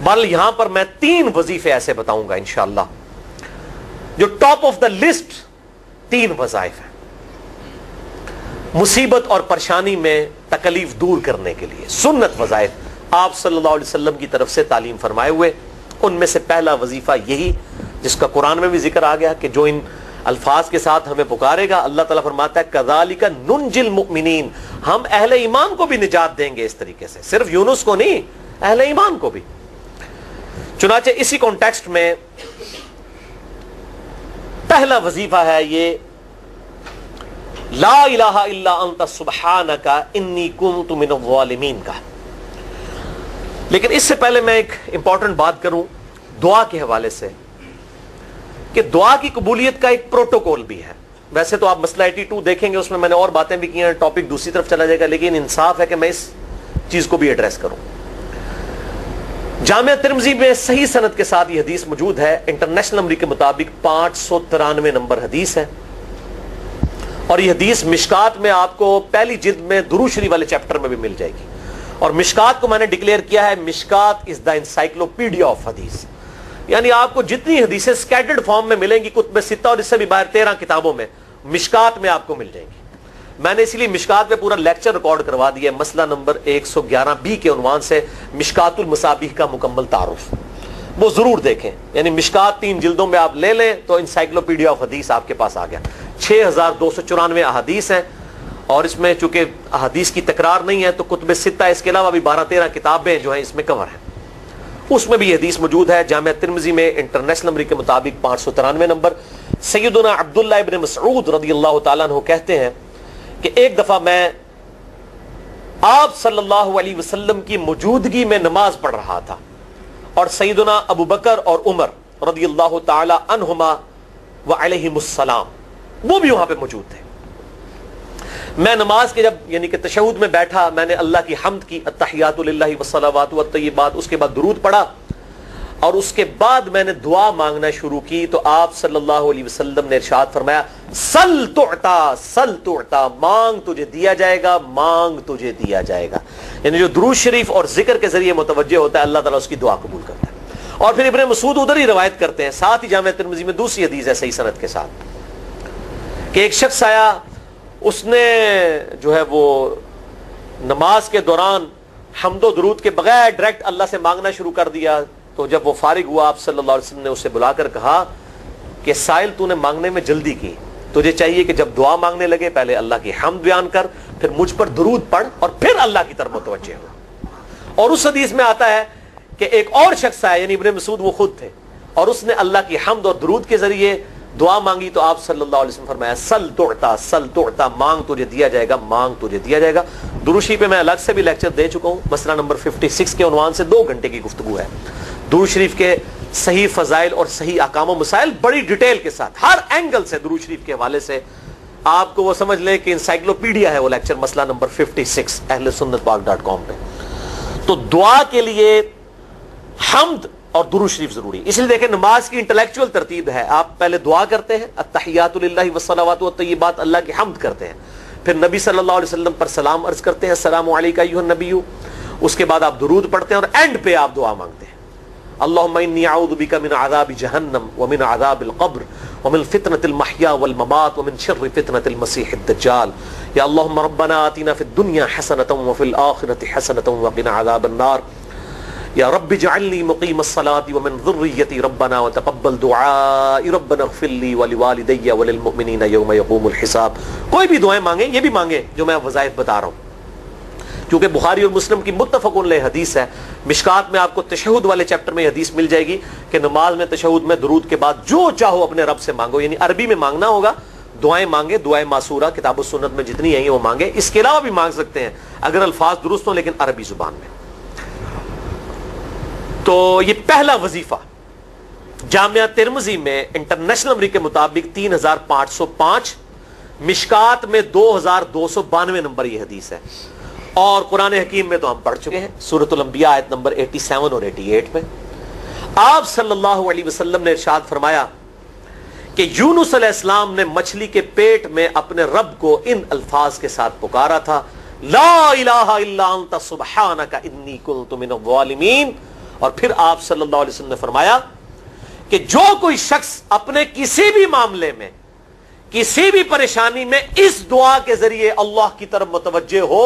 بل یہاں پر میں 3 وظیفے ایسے بتاؤں گا انشاءاللہ جو ٹاپ آف دا لسٹ 3 وظائف ہیں مصیبت اور پریشانی میں تکلیف دور کرنے کے لیے، سنت وظائف آپ صلی اللہ علیہ وسلم کی طرف سے تعلیم فرمائے ہوئے. ان میں سے پہلا وظیفہ یہی جس کا قرآن میں بھی ذکر آ گیا کہ جو ان الفاظ کے ساتھ ہمیں پکارے گا، اللہ تعالیٰ فرماتا ہے کذالک ننجی المؤمنین، ہم اہل ایمان کو بھی نجات دیں گے اس طریقے سے، صرف یونس کو نہیں، اہل ایمان کو بھی. چنانچہ اسی کانٹیکسٹ میں پہلا وظیفہ ہے یہ لا الہ الا انت سبحانک انی کنت من الظالمین کا. لیکن اس سے پہلے میں ایک امپورٹنٹ بات کروں دعا کے حوالے سے کہ دعا کی قبولیت کا ایک پروٹوکول بھی ہے. ویسے تو آپ مسئلہ 82 دیکھیں گے، اس میں نے اور باتیں بھی کی ہیں، ٹاپک دوسری طرف چلا جائے گا، لیکن انصاف ہے کہ میں اس چیز کو بھی ایڈریس کروں. جامعہ ترمذی میں صحیح سند کے ساتھ یہ حدیث موجود ہے، انٹرنیشنل نمبر کے مطابق 593 نمبر حدیث ہے، اور یہ حدیث مشکات میں آپ کو پہلی جلد میں درود شریف والے چیپٹر میں بھی مل جائے گی. اور مشکات کو میں نے ڈکلیئر کیا ہے مشکات از دا انسائکلوپیڈیا آف حدیث، یعنی آپ کو جتنی حدیثیں سکیٹرڈ فارم میں ملیں گی کتب ستہ اور اس سے بھی باہر 13 کتابوں میں، مشکات میں آپ کو مل جائیں گی. میں نے اسی لیے مشکات پہ پورا لیکچر ریکارڈ کروا دیا ہے، مسئلہ نمبر 111B کے عنوان سے مشکات المصابیح کا مکمل تعارف، وہ ضرور دیکھیں. یعنی مشکات 3 جلدوں میں آپ لے لیں تو انسائکلوپیڈیا آف حدیث آپ کے پاس آ گیا. 6294 احادیث ہیں، اور اس میں چونکہ احادیث کی تکرار نہیں ہے تو کتب ستہ اس کے علاوہ بھی 12-13 کتابیں جو ہیں اس میں کور ہیں، اس میں بھی یہ حدیث موجود ہے. جامعہ ترمذی میں انٹرنیشنل نمبر کے مطابق 593 نمبر. سیدنا عبداللہ ابن مسعود رضی اللہ تعالیٰ عنہ کہتے ہیں کہ ایک دفعہ میں آپ صلی اللہ علیہ وسلم کی موجودگی میں نماز پڑھ رہا تھا، اور سیدنا ابو بکر اور عمر رضی اللہ تعالی عنہما وعلیہم السلام وہ بھی وہاں پہ موجود تھے. میں نماز کے جب یعنی کہ تشہد میں بیٹھا، میں نے اللہ کی حمد کی، التحیات للہ والصلوات والطیبات، اس کے بعد درود پڑھا، اور اس کے بعد میں نے دعا مانگنا شروع کی تو آپ صلی اللہ علیہ وسلم نے ارشاد فرمایا سل تعطا سل تعطا، مانگ تجھے دیا جائے گا، مانگ تجھے دیا جائے گا. یعنی جو درود شریف اور ذکر کے ذریعے متوجہ ہوتا ہے اللہ تعالیٰ اس کی دعا قبول کرتا ہے. اور پھر ابن مسعود ادھر ہی روایت کرتے ہیں، ساتھ ہی جامعہ ترمذی میں دوسری حدیث ہے صحیح سند کے ساتھ کہ ایک شخص آیا، اس نے جو ہے وہ نماز کے دوران حمد و درود کے بغیر ڈائریکٹ اللہ سے مانگنا شروع کر دیا. تو جب وہ فارغ ہوا آپ صلی اللہ علیہ وسلم نے اسے بلا کر کہا کہ سائل تو نے مانگنے میں جلدی کی، تجھے چاہیے کہ جب دعا مانگنے لگے پہلے اللہ کی حمد بیان کر، پھر مجھ پر درود پڑھ، اور پھر اللہ کی طرف متوجہ ہو. اور اس حدیث میں آتا ہے کہ ایک اور شخص آیا، یعنی ابن مسعود وہ خود تھے، اور اس نے اللہ کی حمد اور درود کے ذریعے دعا مانگی تو آپ صلی اللہ علیہ وسلم فرمایا سل تعطا سل تعطا، مانگ تجھے دیا جائے گا، مانگ تجھے دیا جائے گا. درود شریف پہ میں الگ سے بھی لیکچر دے چکا ہوں، مسئلہ نمبر 56 کے عنوان سے 2 گھنٹے کی گفتگو ہے. درود شریف کے صحیح فضائل اور صحیح احکام و مسائل بڑی ڈیٹیل کے ساتھ ہر اینگل سے درود شریف کے حوالے سے آپ کو وہ سمجھ لیں کہ انسائکلوپیڈیا ہے وہ لیکچر، مسئلہ نمبر 56 اہل سنت پاک.com پہ. تو دعا کے لیے حمد اور درود شریف ضروری. اس لیے دیکھیں نماز کی انٹلیکچوئل ترتیب ہے، آپ پہلے دعا کرتے ہیں التحیات للہ والصلوات والطیبات، اللہ کی حمد کرتے ہیں، پھر نبی صلی اللہ علیہ وسلم پر سلام عرض کرتے ہیں السلام علیکہ ایھا النبی، اس کے بعد آپ درود پڑھتے ہیں، اور اینڈ پہ آپ دعا مانگتے ہیں اللہم انی اعوذ بک من عذاب جہنم ومن عذاب القبر ومن فتنة المحیا والممات ومن شر فتنة المسیح الدجال، یا اللہم ربنا آتنا فی الدنیا حسنة وفی الآخرة حسنة وقنا عذاب النار، یا رب اجعلنی مقیم الصلاة ومن ذریتی ربنا وتقبل دعائی ربنا اغفر لی ولوالدی وللمؤمنین یوم یقوم الحساب. کوئی بھی دعائیں مانگیں، یہ بھی مانگیں جو میں وظائف بتا رہا ہوں، کیونکہ بخاری اور مسلم کی متفق علیہ حدیث ہے. مشکات میں آپ کو تشہد والے چیپٹر میں حدیث مل جائے گی کہ نماز میں تشہد میں درود کے بعد جو چاہو اپنے رب سے مانگو، یعنی عربی میں مانگنا ہوگا، دعائیں مانگے، دعائیں معصورہ کتاب و سنت میں جتنی ہیں وہ مانگے، اس کے علاوہ بھی مانگ سکتے ہیں اگر الفاظ درست ہوں لیکن عربی زبان میں. تو یہ پہلا وظیفہ جامعہ ترمذی میں انٹرنیشنل نمبر کے مطابق 3505، مشکات میں 2292 نمبر یہ حدیث ہے. اور قرآن حکیم میں تو ہم پڑھ چکے ہیں سورۃ الانبیاء آیت نمبر 87 اور 88 میں آپ صلی اللہ علیہ وسلم نے ارشاد فرمایا کہ یونس علیہ السلام نے مچھلی کے پیٹ میں اپنے رب کو ان الفاظ کے ساتھ پکارا تھا لا الہ الا انت سبحانک انی کنت من الظالمین اور پھر آپ صلی اللہ علیہ وسلم نے فرمایا کہ جو کوئی شخص اپنے کسی بھی معاملے میں کسی بھی پریشانی میں اس دعا کے ذریعے اللہ کی طرف متوجہ ہو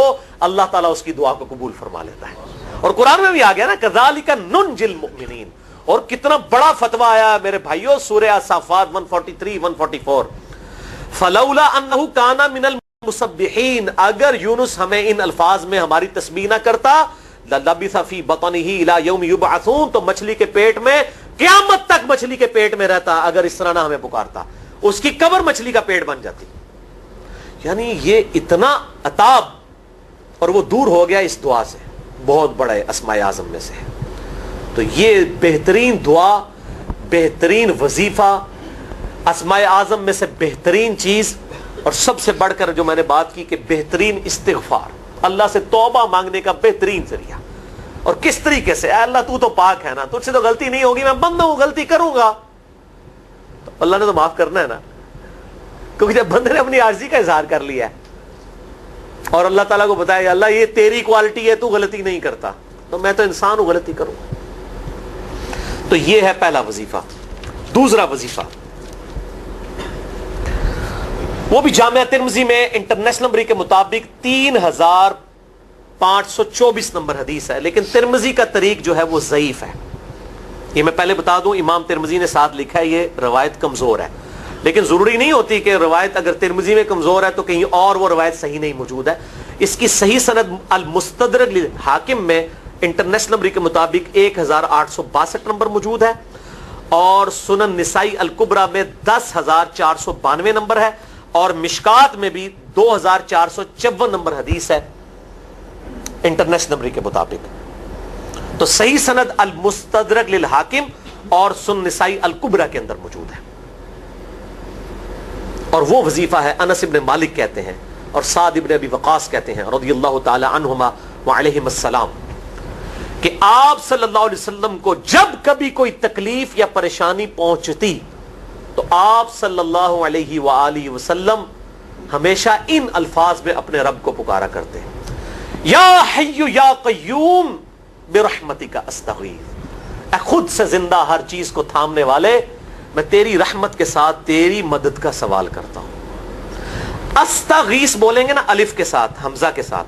اللہ تعالیٰ اس کی دعا کو قبول فرما لیتا ہے. اور قرآن میں بھی آ گیا نا کذالک ننجی المؤمنین. اور کتنا بڑا فتویٰ آیا میرے بھائیوں سورہ الصافات 143 144 فلولا انہ کان من المسبحین. اگر یونس ہمیں ان الفاظ میں ہماری تسبیح نہ کرتا للبث فی بطنہ الی یوم یبعثون, تو مچھلی کے پیٹ میں قیامت تک مچھلی کے پیٹ میں رہتا اگر اس طرح نہ ہمیں پکارتا. اس کی قبر مچھلی کا پیٹ بن جاتی. یعنی یہ اتنا عطاب, اور وہ دور ہو گیا اس دعا سے, بہت بڑے اسماء اعظم میں سے. تو یہ بہترین دعا, بہترین وظیفہ, اسماء اعظم میں سے بہترین چیز, اور سب سے بڑھ کر جو میں نے بات کی کہ بہترین استغفار, اللہ سے توبہ مانگنے کا بہترین ذریعہ. اور کس طریقے سے, اے اللہ تو پاک ہے نا, تجھ سے تو غلطی نہیں ہوگی, میں بندہ ہوں غلطی کروں گا, تو اللہ نے تو معاف کرنا ہے نا. کیونکہ جب بندے نے اپنی عاجزی کا اظہار کر لیا ہے اور اللہ تعالیٰ کو بتایا اللہ یہ تیری کوالٹی ہے, تو غلطی نہیں کرتا, تو میں تو انسان ہوں غلطی کروں. تو یہ ہے پہلا وظیفہ. دوسرا وظیفہ وہ بھی جامعہ ترمذی میں انٹرنیشنل نمبر کے مطابق 3524 نمبر حدیث ہے, لیکن ترمذی کا طریق جو ہے وہ ضعیف ہے. یہ میں پہلے بتا دوں, امام ترمذی نے ساتھ لکھا ہے یہ روایت کمزور ہے, لیکن ضروری نہیں ہوتی کہ روایت اگر ترمذی میں کمزور ہے تو کہیں اور وہ روایت صحیح نہیں موجود ہے. اس کی صحیح سند المستدرک للحاکم میں انٹرنیشنل نمبر کے مطابق 1862 نمبر موجود ہے, اور سنن نسائی الکبریٰ میں 10492 نمبر ہے, اور مشکات میں بھی 2454 نمبر حدیث ہے انٹرنیشنل نمبر کے مطابق. تو صحیح سند المستدرک للحاکم اور سنن نسائی الکبریٰ کے اندر موجود ہے. اور وہ وظیفہ ہے انس ابن مالک کہتے ہیں اور سعد ابن ابی وقاص کہتے ہیں رضی اللہ تعالی عنہما وعلیہم السلام کہ آپ صلی اللہ علیہ وسلم کو جب کبھی کوئی تکلیف یا پریشانی پہنچتی تو آپ صلی اللہ علیہ وآلہ وسلم ہمیشہ ان الفاظ میں اپنے رب کو پکارا کرتے ہیں, یا حی یا قیوم برحمتک استغیث. اے خود سے زندہ ہر چیز کو تھامنے والے, میں تیری رحمت کے ساتھ تیری مدد کا سوال کرتا ہوں. استغیث بولیں گے نا الف کے ساتھ حمزہ کے ساتھ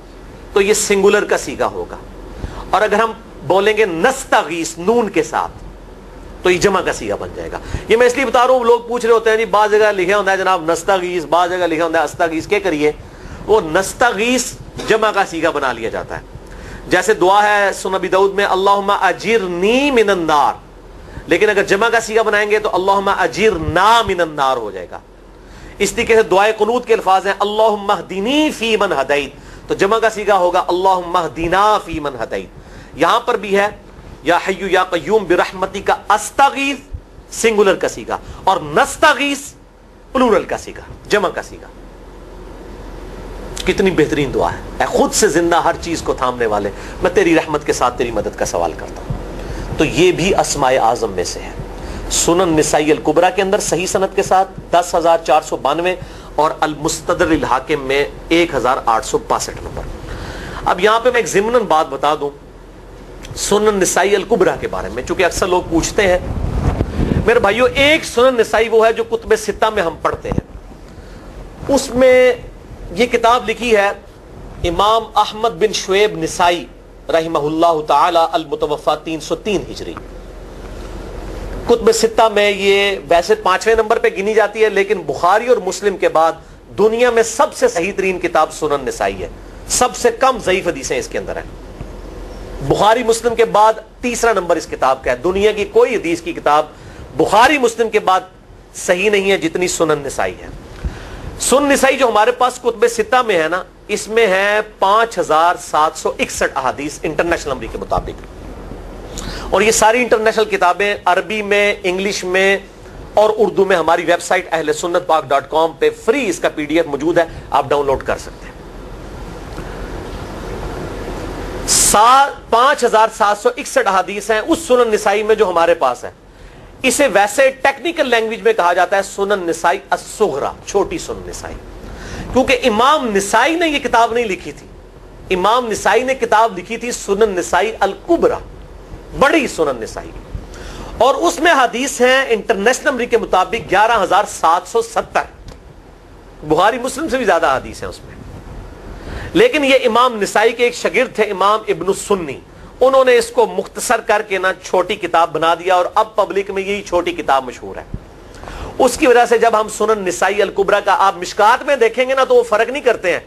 تو یہ سنگولر کا صیغہ ہوگا, اور اگر ہم بولیں گے نستغیث نون کے ساتھ تو یہ جمع کا صیغہ بن جائے گا. یہ میں اس لیے بتا رہا ہوں, لوگ پوچھ رہے ہوتے ہیں جی بعض جگہ لکھا ہوتا ہے جناب نستغیث, بعض جگہ لکھا ہوتا ہے استغیث, کیا کریے وہ نستغیث جمع کا صیغہ بنا لیا جاتا ہے. جیسے دعا ہے سنن ابی داؤد میں اللہم اجرنی من النار, لیکن اگر جمع کا صیغہ بنائیں گے تو اللہم اجرنا من النار ہو جائے گا. اس طریقے سے دعائے قنوت کے الفاظ ہیں اللہم اہدنی فی من ہدیت, تو جمع کا صیغہ ہوگا اللہم اہدنا فی من ہدیت. یہاں پر بھی ہے یا حی یا قیوم برحمتک استغیث سنگولر کا صیغہ, اور نستغیث پلورل کا صیغہ جمع کا صیغہ. کتنی بہترین دعا ہے, اے خود سے زندہ ہر چیز کو تھامنے والے, میں تیری رحمت کے ساتھ تیری مدد کا سوال کرتا ہوں. تو یہ بھی اسماء اعظم میں سے ہے. سنن نسائی الکبریٰ کے اندر صحیح سند کے ساتھ 10492 اور المستدرک للحاکم میں 1862 نمبر. اب یہاں پہ میں ایک ضمناً بات بتا دوں سنن نسائی الکبریٰ کے بارے میں, چونکہ اکثر لوگ پوچھتے ہیں. میرے بھائیوں ایک سنن نسائی وہ ہے جو کتب ستہ میں ہم پڑھتے ہیں, اس میں یہ کتاب لکھی ہے امام احمد بن شعیب نسائی رحمہ اللہ تعالی المتوفی 303 ہجری. کتب ستہ میں یہ ویسے 5ویں نمبر پہ گنی جاتی ہے, لیکن بخاری اور مسلم کے بعد دنیا میں سب سے صحیح ترین کتاب سنن نسائی ہے. سب سے کم ضعیف حدیثیں اس کے اندر ہیں. بخاری مسلم کے بعد تیسرا نمبر اس کتاب کا ہے. دنیا کی کوئی حدیث کی کتاب بخاری مسلم کے بعد صحیح نہیں ہے جتنی سنن نسائی ہے. سنن نسائی جو ہمارے پاس کتب ستہ میں ہے نا, اس میں ہے 5761 احادیث انٹرنیشنل نمبر کے مطابق, اور یہ ساری انٹرنیشنل کتابیں عربی میں, انگلش میں اور اردو میں ہماری ویب سائٹ اہل سنت پاک.com پہ فری اس کا PDF موجود ہے, آپ ڈاؤن لوڈ کر سکتے ہیں. 5761 احادیث ہیں اس سنن نسائی میں جو ہمارے پاس ہے. اسے ویسے ٹیکنیکل لینگویج میں کہا جاتا ہے سنن نسائی الصغریٰ, چھوٹی سنن نسائی, کیونکہ امام نسائی نے یہ کتاب نہیں لکھی تھی. امام نسائی نے کتاب لکھی تھی سنن نسائی الکبریٰ, بڑی سنن نسائی، اور اس میں حدیث ہیں انٹرنیشنل نمبر کے مطابق 11,770، بخاری مسلم سے بھی زیادہ حدیث ہیں اس میں. لیکن یہ امام نسائی کے ایک شاگرد تھے امام ابن السنی، انہوں نے اس کو مختصر کر کے نا چھوٹی کتاب بنا دیا، اور اب پبلک میں یہی چھوٹی کتاب مشہور ہے. اس کی وجہ سے جب ہم سنن نسائی الکبریٰ کا آپ مشکات میں دیکھیں گے نا تو وہ فرق نہیں کرتے ہیں.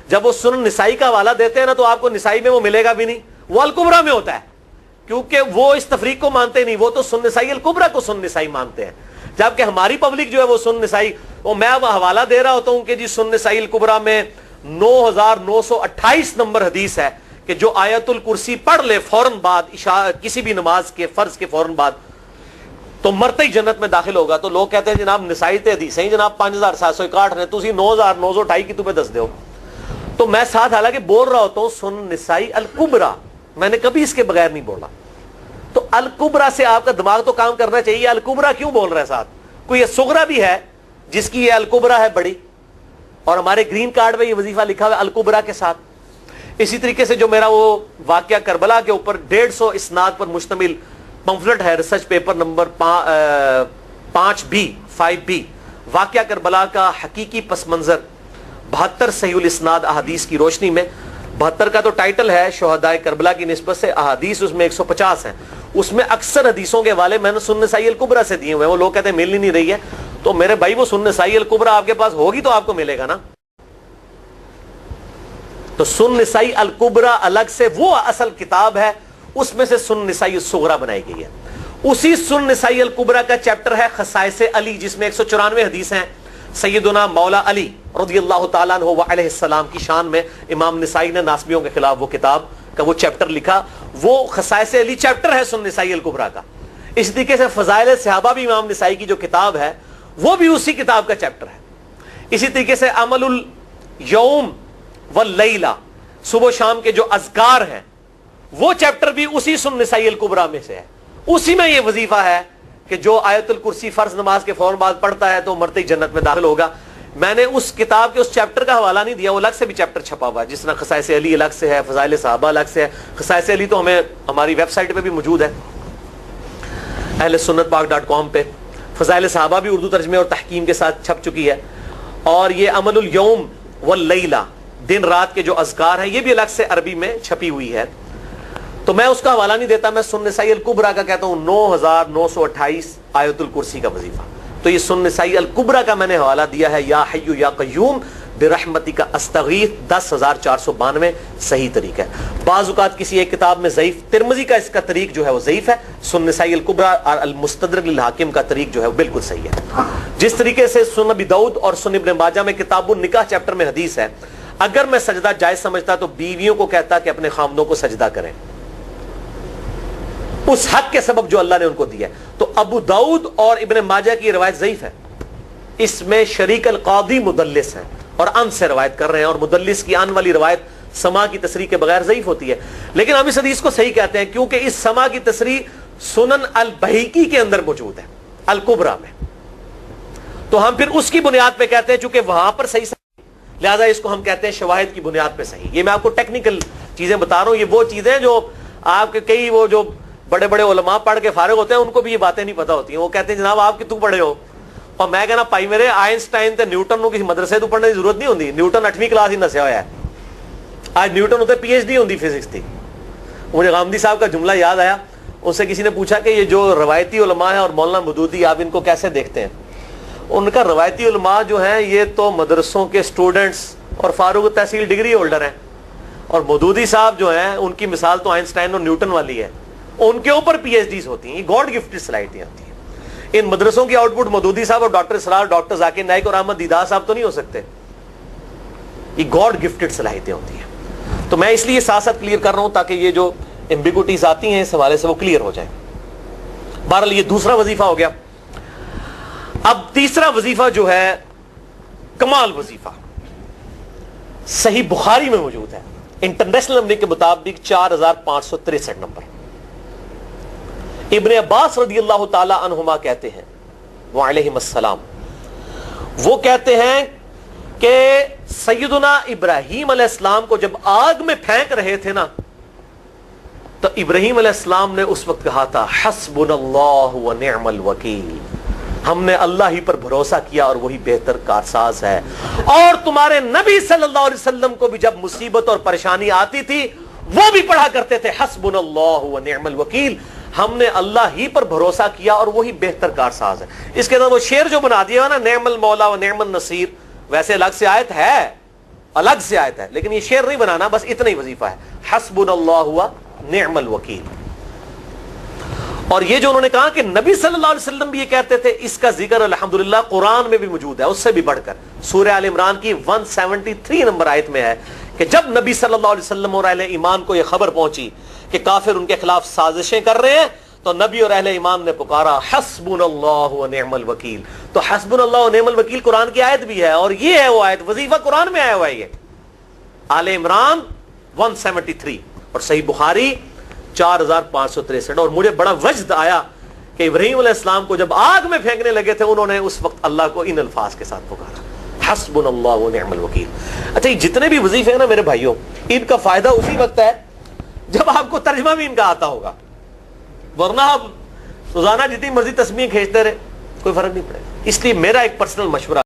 جب وہ سنن نسائی کا حوالہ دیتے ہیں نا تو آپ کو نسائی میں وہ ملے گا بھی نہیں، وہ الکبریٰ میں ہوتا ہے، کیونکہ وہ اس تفریق کو مانتے نہیں، وہ تو سنن نسائی الکبریٰ کو سنن نسائی مانتے ہیں. جبکہ ہماری پبلک جو ہے وہ سنن نسائی، وہ میں حوالہ دے رہا ہوتا ہوں کہ جی سنن نسائی الکبریٰ میں 9,928 نمبر حدیث ہے کہ جو آیت الکرسی پڑھ لے فوراً بعد کسی بھی نماز کے فرض کے فوراً بعد تو مرتے ہی جنت میں داخل ہوگا. تو لوگ کہتے ہیں جناب نسائی تے حدیث ہیں جناب 5,761 نے، تسی 9,928 کی تمہیں دس دیو. تو میں ساتھ حالانکہ بول رہا ہوتا ہوں سنن نسائی الکبریٰ، میں نے کبھی اس کے بغیر نہیں بولا. تو الکبریٰ سے آپ کا دماغ تو کام کرنا چاہیے، الکبریٰ کیوں بول رہا ہے ساتھ؟ کوئی یہ صغریٰ بھی ہے جس کی یہ الکبریٰ ہے بڑی، اور ہمارے گرین کارڈ میں یہ وظیفہ لکھا ہوا ہے الکبریٰ کے ساتھ. اسی طریقے سے جو میرا وہ واقعہ کربلا کے اوپر 150 اسناد پر مشتمل پمفلٹ ہے، ریسرچ پیپر نمبر 5B واقعہ کربلا کا حقیقی پس منظر 72 صحیح الاسناد احادیث کی روشنی میں. 72 کا تو ٹائٹل ہے شہدائے کربلا کی نسبت سے، احادیث اس میں 150 ہیں. اس میں اکثر حدیثوں کے حوالے میں نے سنن نسائی الکبریٰ سے دیے ہوئے ہیں. وہ لوگ کہتے ہیں مل ہی نہیں رہی ہے، تو میرے بھائی وہ سنن نسائی الکبریٰ آپ کے پاس ہوگی تو آپ کو ملے گا نا. تو سنن نسائی الکبریٰ الگ سے وہ اصل کتاب ہے، اس میں سے سنن نسائی الصغریٰ بنائی گئی ہے. اسی سنن نسائی الکبریٰ کا چیپٹر ہے خصائص علی، جس میں 194 حدیث ہیں سیدنا مولا علی رضی اللہ تعالیٰ عنہ وعلیہ السلام کی شان میں. امام نسائی نے ناسبیوں کے خلاف وہ کتاب کا وہ چیپٹر لکھا، وہ خصائص علی چیپٹر ہے سنن نسائی الکبریٰ کا. اس طریقے سے فضائل صحابہ بھی امام نسائی کی جو کتاب ہے وہ بھی اسی کتاب کا چیپٹر ہے. اسی طریقے سے عمل الیوم واللیلہ، صبح و شام کے جو اذکار ہیں وہ چیپٹر بھی اسی سنن نسائی الکبریٰ میں سے ہے. اسی میں یہ وظیفہ ہے کہ جو آیت الکرسی فرض نماز کے فوراً بعد پڑھتا ہے تو مرتے ہی جنت میں داخل ہوگا. میں نے اس کتاب کے اس چیپٹر کا حوالہ نہیں دیا، وہ الگ سے بھی چیپٹر چھپا ہوا ہے، جس طرح خصائص علی الگ سے ہے، فضائل صحابہ الگ سے ہے. خصائص علی تو ہمیں ہماری ویب سائٹ پہ بھی موجود ہے اہل سنت پاک.com پہ. فضائل صحابہ بھی اردو ترجمے اور تحکیم کے ساتھ چھپ چکی ہے. اور یہ عمل الیوم واللیلہ، دن رات کے جو اذکار ہیں، یہ بھی الگ سے عربی میں چھپی ہوئی ہے. تو میں اس کا حوالہ نہیں دیتا، میں سنن نسائی الکبریٰ کا کہتا ہوں 9,928 آیت الکرسی کا وظیفہ. تو یہ سنن نسائی الکبریٰ کا میں نے حوالہ دیا ہے یا حی یا قیوم برحمتک استغیث 10,492 صحیح طریق ہے. بعض اوقات کسی ایک کتاب میں ضعیف، ترمذی کا اس کا طریق جو ہے وہ ضعیف ہے، سنن نسائی الکبریٰ اور المستدرک للحاکم کا طریق جو ہے وہ بالکل صحیح ہے. جس طریقے سے سنن ابی داؤد اور سنن ابن ماجہ میں کتاب النکاح چیپٹر میں حدیث ہے، اگر میں سجدہ جائز سمجھتا تو بیویوں کو کہتا کہ اپنے خامدوں کو سجدہ کریں اس حق کے سبب جو اللہ نے ان کو دیا. تو ابو داؤد اور ابن ماجہ کی روایت ضعیف ہے، اس میں شریک القاضی مدلس ہیں اور ان سے روایت کر رہے ہیں، اور مدلس کی ان والی روایت سما کی تصریح کے بغیر ضعیف ہوتی ہے. لیکن ہم اس حدیث کو صحیح کہتے ہیں کیونکہ اس سما کی تصریح سنن البہیقی کے اندر موجود ہے الکبریٰ میں. تو ہم پھر اس کی بنیاد پہ کہتے ہیں چونکہ وہاں پر صحیح لہذا اس کو ہم کہتے ہیں شواہد کی بنیاد پہ صحیح. یہ میں آپ کو ٹیکنیکل چیزیں بتا رہا ہوں، یہ وہ چیزیں جو آپ کے کئی وہ جو بڑے بڑے علماء پڑھ کے فارغ ہوتے ہیں ان کو بھی یہ باتیں نہیں پتہ ہوتی ہیں. وہ کہتے ہیں جناب آپ کتوں پڑھے ہو، اور میں کہنا پائی میرے آئنسٹائن تے نیوٹن کو کسی مدرسے تو پڑھنے کی ضرورت نہیں ہوتی. نیوٹن 8ویں کلاس ہی نسیا ہوا ہے، آج نیوٹن ہوتے PhD ہوتی فزکس تھی. مجھے غامدی صاحب کا جملہ یاد آیا، ان سے کسی نے پوچھا کہ یہ جو روایتی علماء ہیں اور مولانا مودودی آپ ان کو کیسے دیکھتے ہیں؟ ان کا روایتی علماء جو ہیں یہ تو مدرسوں کے اسٹوڈنٹس اور فاروق تحصیل ڈگری ہولڈر ہیں، اور مودودی صاحب جو ہیں ان کی مثال تو آئنسٹائن اور نیوٹن والی ہے، ان کے اوپر PhDs ہوتی ہیں. یہ گاڈ گفٹڈ صلاحیتیں ہوتی ہیں. ان مدرسوں کی آؤٹ پٹ مودودی صاحب اور ڈاکٹر اسرار، ڈاکٹر ذاکر نائک اور احمد دیدار صاحب تو نہیں ہو سکتے. یہ گاڈ گفٹڈ صلاحیتیں ہوتی ہیں. تو میں اس لیے ساتھ ساتھ کلیئر کر رہا ہوں تاکہ یہ جو ایمبیگوٹیز آتی ہیں اس حوالے سے وہ کلیئر ہو جائیں. بہرحال یہ دوسرا وظیفہ ہو گیا. اب تیسرا وظیفہ جو ہے کمال وظیفہ، صحیح بخاری میں موجود ہے، انٹرنیشنل نمبر کے مطابق 4,563 نمبر. ابن عباس رضی اللہ تعالی عنہما کہتے ہیں وعلیہم السلام، وہ کہتے ہیں کہ سیدنا ابراہیم علیہ السلام کو جب آگ میں پھینک رہے تھے نا تو ابراہیم علیہ السلام نے اس وقت کہا تھا حسبنا اللہ و نعم الوکیل، ہم نے اللہ ہی پر بھروسہ کیا اور وہی بہتر کارساز ہے. اور تمہارے نبی صلی اللہ علیہ وسلم کو بھی جب مصیبت اور پریشانی آتی تھی وہ بھی پڑھا کرتے تھے حسبنا اللہ و نعم الوکیل، ہم نے اللہ ہی پر بھروسہ کیا اور وہی بہتر کارساز ہے. اس کے اندر وہ شعر جو بنا دیا نا نعم المولا و نعم النصیر، ویسے الگ سے آیت ہے، الگ سے آیت ہے، لیکن یہ شعر نہیں بنانا، بس اتنا ہی وظیفہ ہے حسبنا اللہ و نعم الوکیل. اور یہ جو انہوں نے کہا کہ نبی صلی اللہ علیہ وسلم بھی یہ کہتے تھے، اس کا ذکر الحمدللہ قرآن میں بھی موجود ہے، اس سے بھی بڑھ کر سورہ آل عمران کی 173 نمبر آیت میں ہے کہ جب نبی صلی اللہ علیہ وسلم اور اہل ایمان کو یہ خبر پہنچی کہ کافر ان کے خلاف سازشیں کر رہے ہیں، تو نبی اور اہل ایمان نے پکارا حسبنا اللہ و نعم الوکیل. تو حسبنا اللہ و نعم الوکیل قرآن کی آیت بھی ہے، اور یہ ہے وہ آیت، وظیفہ قرآن میں آیا ہوا ہے، یہ آل عمران 173 اور صحیح بخاری 4563. اور مجھے بڑا وجد آیا کہ ابراہیم علیہ السلام کو جب آگ میں پھینکنے لگے تھے انہوں نے اس وقت اللہ کو ان الفاظ کے ساتھ پکارا حسبنا اللہ و نعم الوکیل. اچھا یہ جتنے بھی وظیفے ہیں نا میرے بھائیوں، ان کا فائدہ اسی وقت ہے جب آپ کو ترجمہ بھی ان کا آتا ہوگا، ورنہ آپ روزانہ جتنی مرضی تسبیح کھینچتے رہے کوئی فرق نہیں پڑے گا. اس لیے میرا ایک پرسنل مشورہ